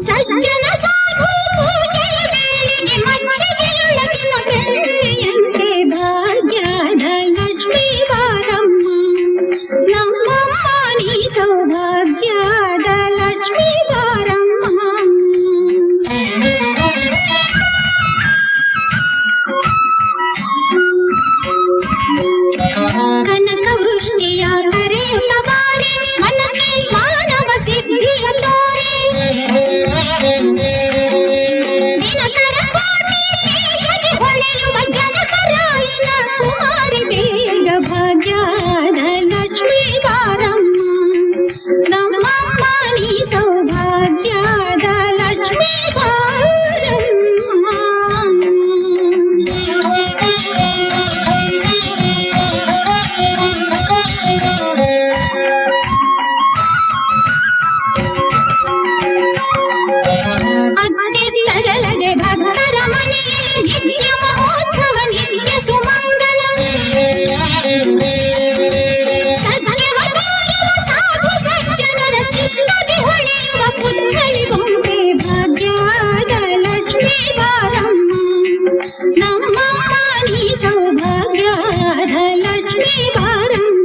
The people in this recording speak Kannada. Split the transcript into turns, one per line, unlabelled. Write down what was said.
ಸಜ್ಜನ ಸಾಧು ಪೂಜೆಯ ವೇಳೆಗೆ ಮಜ್ಜಿಗೆಯೊಳಗಿನ ಬೆಣ್ಣೆಯಂತೆ ಭಾಗ್ಯದ ಲಕ್ಷ್ಮೀ ಬಾರಮ್ಮ ನಮ್ಮಮ್ಮ ನೀ ಸೌಭಾಗ್ಯದ ಲಕ್ಷ್ಮೀ ಬಾರಮ್ಮ. ಕನಕ ವೃಷ್ಟಿಯ ಕರೆಯುತ್ತ ಬಾರಿ ಮನಕ್ಕೆ ಮಾನವ ಸಿದ್ಧಿಯ ತೋರೆ ದಿನಕರ ಕೋಟಿ ತೇಜದಿ ಹೊಳೆಯುವ ಜನಕರಾಯಿನ ಕುಮಾರಿ ಬೇಗ ಭಾಗ್ಯದ ಲಕ್ಷ್ಮೀ ಬಾರಮ್ಮ ನಮ್ಮಮ್ಮ ನೀ ಸೌಭಾಗ್ಯದ ಲಕ್ಷ್ಮೀ ಬಾರಮ್ಮ. ಅತ್ತೆತ್ತರಲದೆ ಭಕ್ತರ ಮನೆಯಲ್ಲಿ ನಿತ್ಯ ಮಹೋತ್ಸವ ನಿತ್ಯ ಸುಮಂಗಳ ಸತ್ಯವ ತೋರುವ ಸಾಧು ಸಜ್ಜನರ ಚಿತ್ತದಿ ಹೊಳೆಯುವ ಪುತ್ಥಳಿ ಬೊಂಬೆ ಭಾಗ್ಯದ ಲಕ್ಷ್ಮೀ ಬಾರಮ್ಮ ನಮ್ಮಮ್ಮ ನೀ ಸೌಭಾಗ್ಯದ ಲಕ್ಷ್ಮೀ ಬಾರಮ್ಮ.